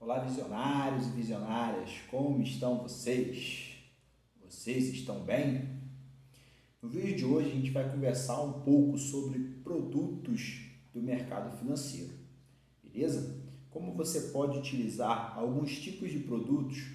Olá, visionários e visionárias, como estão vocês? Vocês estão bem? No vídeo de hoje a gente vai conversar um pouco sobre produtos do mercado financeiro, beleza? Como você pode utilizar alguns tipos de produtos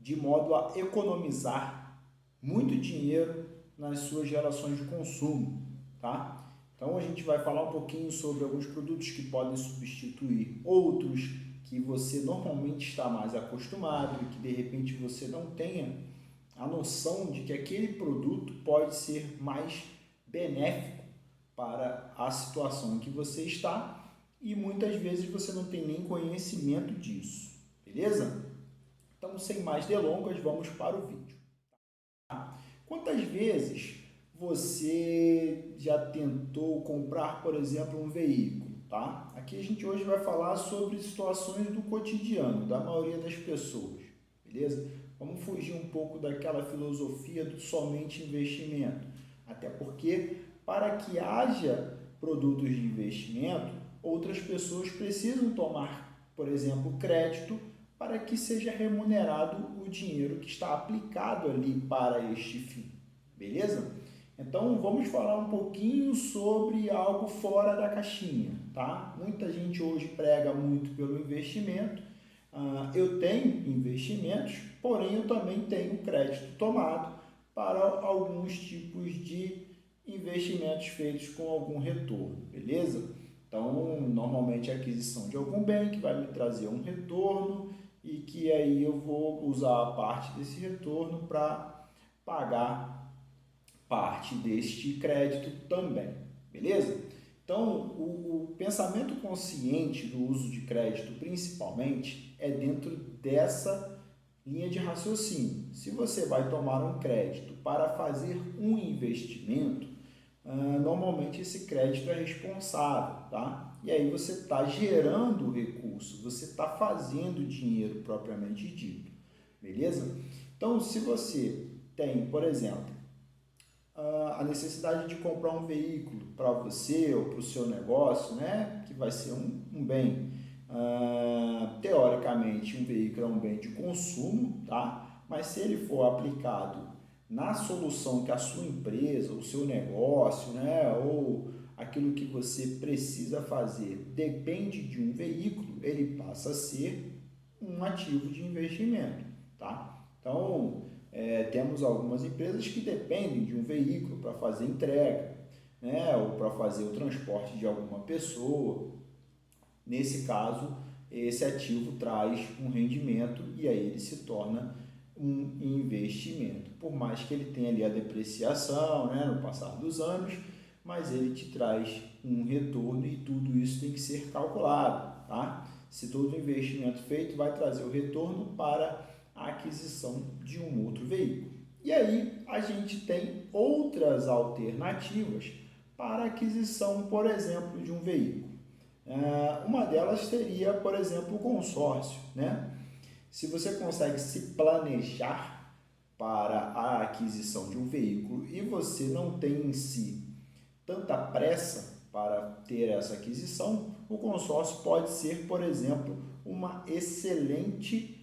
de modo a economizar muito dinheiro nas suas relações de consumo, tá? Então a gente vai falar um pouquinho sobre alguns produtos que podem substituir outros que você normalmente está mais acostumado e que de repente você não tenha a noção de que aquele produto pode ser mais benéfico para a situação em que você está e muitas vezes você não tem nem conhecimento disso, beleza? Então, sem mais delongas, vamos para o vídeo. Quantas vezes você já tentou comprar, por exemplo, um veículo, tá? Aqui a gente hoje vai falar sobre situações do cotidiano, da maioria das pessoas, beleza? Vamos fugir um pouco daquela filosofia do somente investimento, até porque para que haja produtos de investimento, outras pessoas precisam tomar, por exemplo, crédito para que seja remunerado o dinheiro que está aplicado ali para este fim, beleza? Então vamos falar um pouquinho sobre algo fora da caixinha, tá? Muita gente hoje prega muito pelo investimento. Eu tenho investimentos, porém eu também tenho crédito tomado para alguns tipos de investimentos feitos com algum retorno, beleza? Então, normalmente a aquisição de algum bem que vai me trazer um retorno e que aí eu vou usar a parte desse retorno para pagar parte deste crédito também, beleza? Então, o pensamento consciente do uso de crédito, principalmente, é dentro dessa linha de raciocínio. Se você vai tomar um crédito para fazer um investimento, normalmente esse crédito é responsável, tá? E aí você está gerando recurso, você está fazendo dinheiro propriamente dito, beleza? Então, se você tem, por exemplo, a necessidade de comprar um veículo para você ou para o seu negócio, né, que vai ser um bem, teoricamente um veículo é um bem de consumo, tá? Mas se ele for aplicado na solução que a sua empresa, o seu negócio, né, ou aquilo que você precisa fazer depende de um veículo, ele passa a ser um ativo de investimento, tá? Então, temos algumas empresas que dependem de um veículo para fazer entrega, né, ou para fazer o transporte de alguma pessoa. Nesse caso, esse ativo traz um rendimento e aí ele se torna um investimento. Por mais que ele tenha ali a depreciação, né, no passar dos anos, mas ele te traz um retorno e tudo isso tem que ser calculado, tá? Se todo investimento feito vai trazer o retorno para a aquisição de um outro veículo. E aí a gente tem outras alternativas para a aquisição, por exemplo, de um veículo. Uma delas seria, por exemplo, o consórcio, né? Se você consegue se planejar para a aquisição de um veículo e você não tem em si tanta pressa para ter essa aquisição, o consórcio pode ser, por exemplo, uma excelente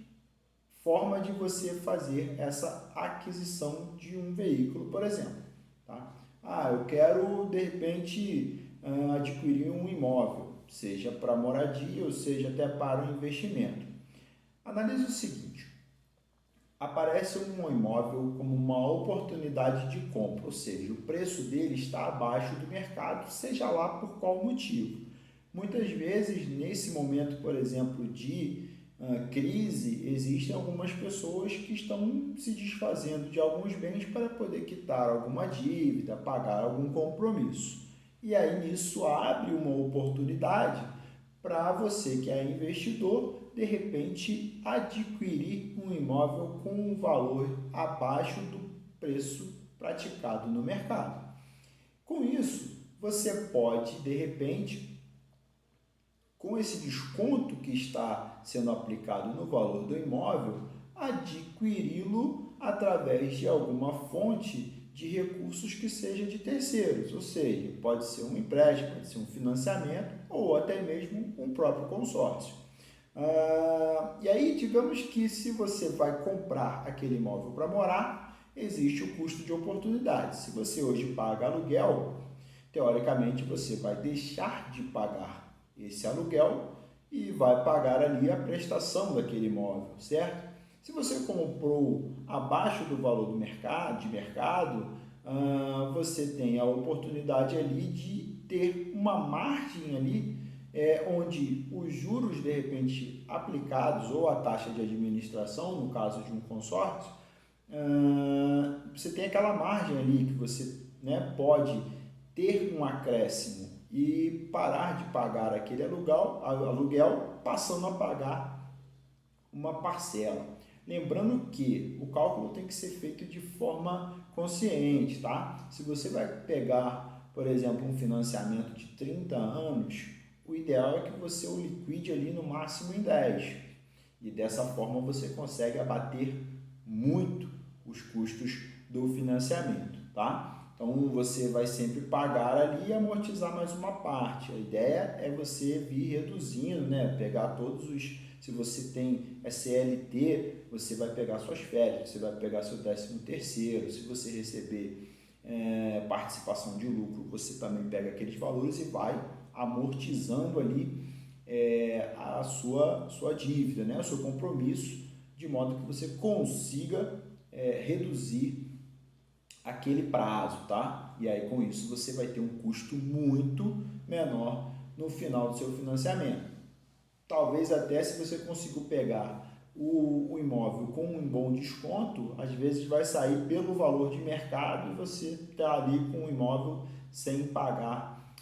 forma de você fazer essa aquisição de um veículo, por exemplo. Tá? Eu quero, de repente, adquirir um imóvel, seja para moradia ou seja até para um investimento. Analise o seguinte: aparece um imóvel como uma oportunidade de compra, ou seja, o preço dele está abaixo do mercado, seja lá por qual motivo. Muitas vezes, nesse momento, por exemplo, de crise, existem algumas pessoas que estão se desfazendo de alguns bens para poder quitar alguma dívida, pagar algum compromisso. E aí nisso abre uma oportunidade para você que é investidor, de repente, adquirir um imóvel com um valor abaixo do preço praticado no mercado. Com isso, você pode, de repente, com esse desconto que está sendo aplicado no valor do imóvel, adquiri-lo através de alguma fonte de recursos que seja de terceiros, ou seja, pode ser um empréstimo, pode ser um financiamento ou até mesmo um próprio consórcio. E aí, digamos que se você vai comprar aquele imóvel para morar, existe o custo de oportunidade. Se você hoje paga aluguel, teoricamente você vai deixar de pagar esse aluguel e vai pagar ali a prestação daquele imóvel, certo? Se você comprou abaixo do valor do mercado, você tem a oportunidade ali de ter uma margem ali onde os juros de repente aplicados ou a taxa de administração, no caso de um consórcio, você tem aquela margem ali que você, né, pode ter um acréscimo e parar de pagar aquele aluguel passando a pagar uma parcela. Lembrando que o cálculo tem que ser feito de forma consciente, tá? Se você vai pegar, por exemplo, um financiamento de 30 anos, o ideal é que você o liquide ali no máximo em 10. E dessa forma você consegue abater muito os custos do financiamento, tá? Então você vai sempre pagar ali e amortizar mais uma parte. A ideia é você vir reduzindo, né? Pegar todos os... Se você tem CLT, você vai pegar suas férias, você vai pegar seu 13º. Se você receber participação de lucro, você também pega aqueles valores e vai amortizando ali a sua dívida, né? O seu compromisso, de modo que você consiga reduzir aquele prazo, tá? E aí com isso você vai ter um custo muito menor no final do seu financiamento. Talvez até se você conseguir pegar o imóvel com um bom desconto, às vezes vai sair pelo valor de mercado e você está ali com o imóvel sem pagar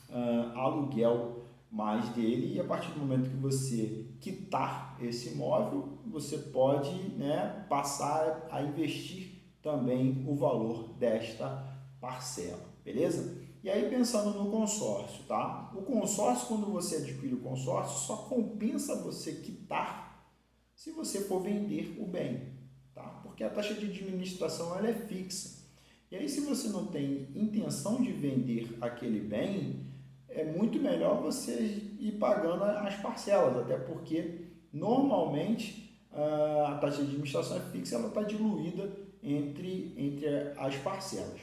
aluguel mais dele, e a partir do momento que você quitar esse imóvel, você pode, né, passar a investir também o valor desta parcela, beleza? E aí pensando no consórcio, tá? O consórcio, quando você adquire o consórcio, só compensa você quitar se você for vender o bem, tá? Porque a taxa de administração ela é fixa. E aí se você não tem intenção de vender aquele bem, é muito melhor você ir pagando as parcelas, até porque normalmente a taxa de administração é fixa, ela está diluída entre as parcelas.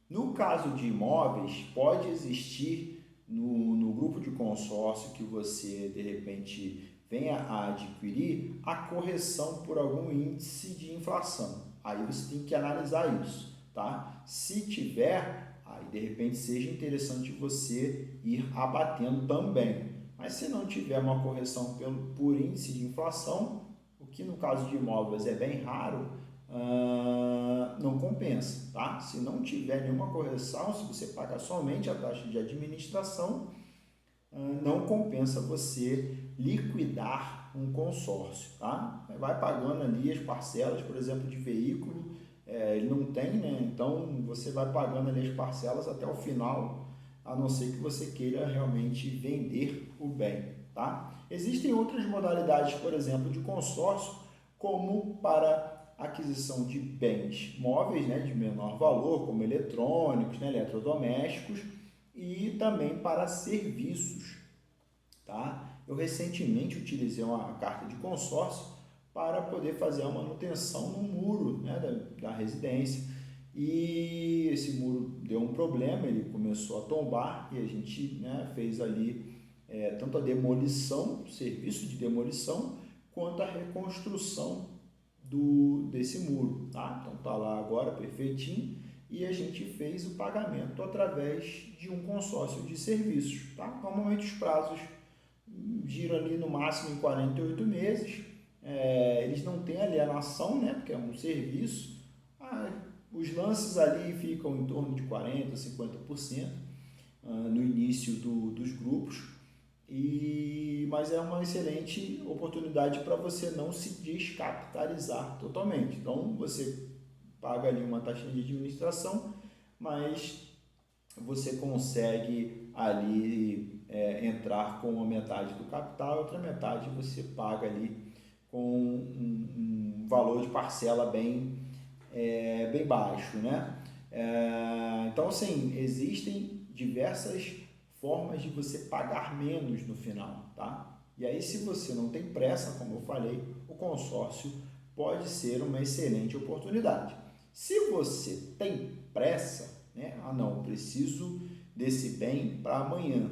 No caso de imóveis, pode existir no grupo de consórcio que você de repente venha a adquirir a correção por algum índice de inflação. Aí você tem que analisar isso, tá? Se tiver, aí de repente seja interessante você ir abatendo também. Mas se não tiver uma correção por índice de inflação, o que no caso de imóveis é bem raro, não compensa, tá? Se não tiver nenhuma correção, se você pagar somente a taxa de administração, não compensa você liquidar um consórcio, tá? Vai pagando ali as parcelas, por exemplo, de veículo, ele não tem, né? Então você vai pagando ali as parcelas até o final, a não ser que você queira realmente vender o bem, tá? Existem outras modalidades, por exemplo, de consórcio, como para aquisição de bens móveis, né, de menor valor, como eletrônicos, né, eletrodomésticos, e também para serviços, tá? Eu recentemente utilizei uma carta de consórcio para poder fazer a manutenção no muro, né, da residência, e esse muro deu um problema, ele começou a tombar e a gente, né, fez ali tanto a demolição, serviço de demolição, quanto a reconstrução desse muro, tá? Então tá lá agora perfeitinho, e a gente fez o pagamento através de um consórcio de serviços, tá? Normalmente os prazos giram ali no máximo em 48 meses, eles não têm alienação, né? Porque é um serviço, os lances ali ficam em torno de 40%, 50% no início dos grupos, mas é uma excelente oportunidade para você não se descapitalizar totalmente. Então você paga ali uma taxa de administração, mas você consegue ali entrar com uma metade do capital, outra metade você paga ali com um valor de parcela bem baixo, né? Então, assim, existem diversas formas de você pagar menos no final, tá? E aí, se você não tem pressa, como eu falei, o consórcio pode ser uma excelente oportunidade. Se você tem pressa, né? Ah, não, eu preciso desse bem para amanhã.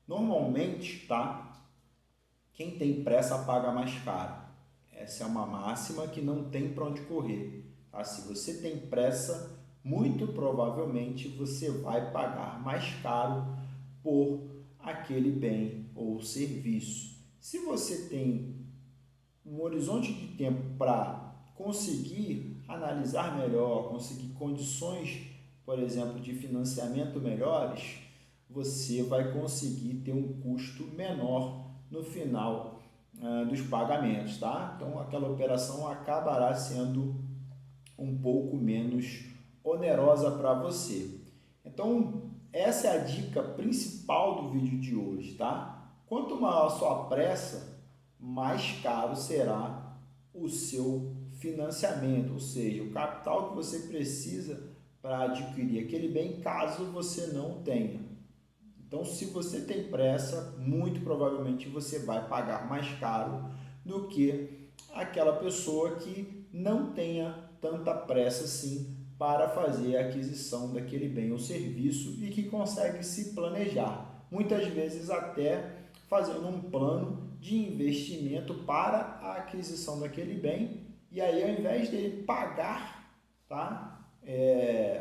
Normalmente, tá? Quem tem pressa paga mais caro. Essa é uma máxima que não tem para onde correr. Tá? Se você tem pressa, muito provavelmente você vai pagar mais caro por aquele bem ou serviço. Se você tem um horizonte de tempo para conseguir analisar melhor, conseguir condições, por exemplo, de financiamento melhores, você vai conseguir ter um custo menor no final dos pagamentos, tá? Então aquela operação acabará sendo um pouco menos onerosa para você. Então essa é a dica principal do vídeo de hoje, tá? Quanto maior a sua pressa, mais caro será o seu financiamento, ou seja, o capital que você precisa para adquirir aquele bem, caso você não tenha. Então, se você tem pressa, muito provavelmente você vai pagar mais caro do que aquela pessoa que não tenha tanta pressa assim para fazer a aquisição daquele bem ou serviço e que consegue se planejar, muitas vezes até fazendo um plano de investimento para a aquisição daquele bem, e aí ao invés dele pagar, tá,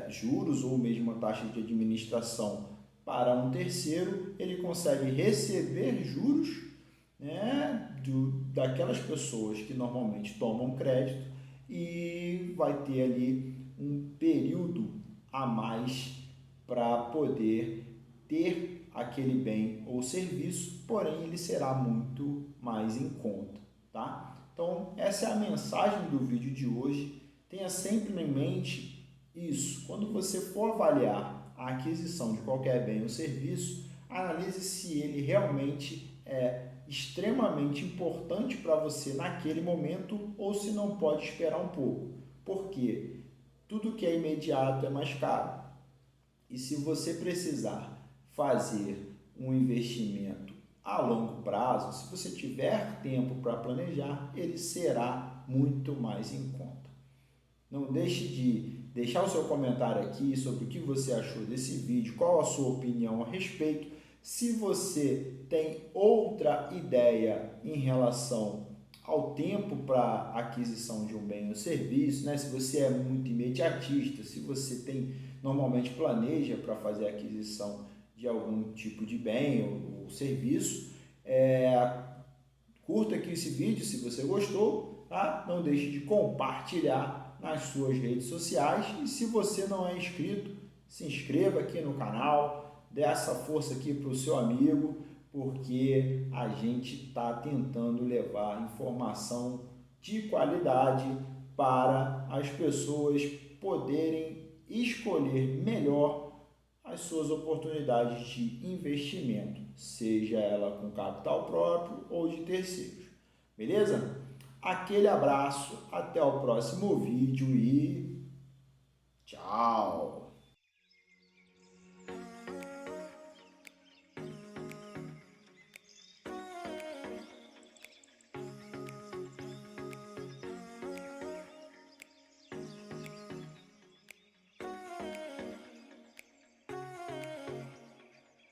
juros ou mesmo a taxa de administração para um terceiro, ele consegue receber juros, né, daquelas pessoas que normalmente tomam crédito, e vai ter ali um período a mais para poder ter aquele bem ou serviço, porém ele será muito mais em conta, tá? Então essa é a mensagem do vídeo de hoje. Tenha sempre em mente isso. Quando você for avaliar a aquisição de qualquer bem ou serviço, analise se ele realmente é extremamente importante para você naquele momento ou se não pode esperar um pouco. Porque tudo que é imediato é mais caro. E se você precisar fazer um investimento a longo prazo, se você tiver tempo para planejar, ele será muito mais em conta. Não deixe de deixar o seu comentário aqui sobre o que você achou desse vídeo, qual a sua opinião a respeito. Se você tem outra ideia em relação ao tempo para aquisição de um bem ou serviço, né? Se você é muito imediatista, se você normalmente planeja para fazer a aquisição de algum tipo de bem ou serviço, curta aqui esse vídeo se você gostou, tá? Não deixe de compartilhar nas suas redes sociais, e se você não é inscrito, se inscreva aqui no canal, dê essa força aqui para o seu amigo, porque a gente está tentando levar informação de qualidade para as pessoas poderem escolher melhor as suas oportunidades de investimento, seja ela com capital próprio ou de terceiros. Beleza? Aquele abraço, até o próximo vídeo e tchau!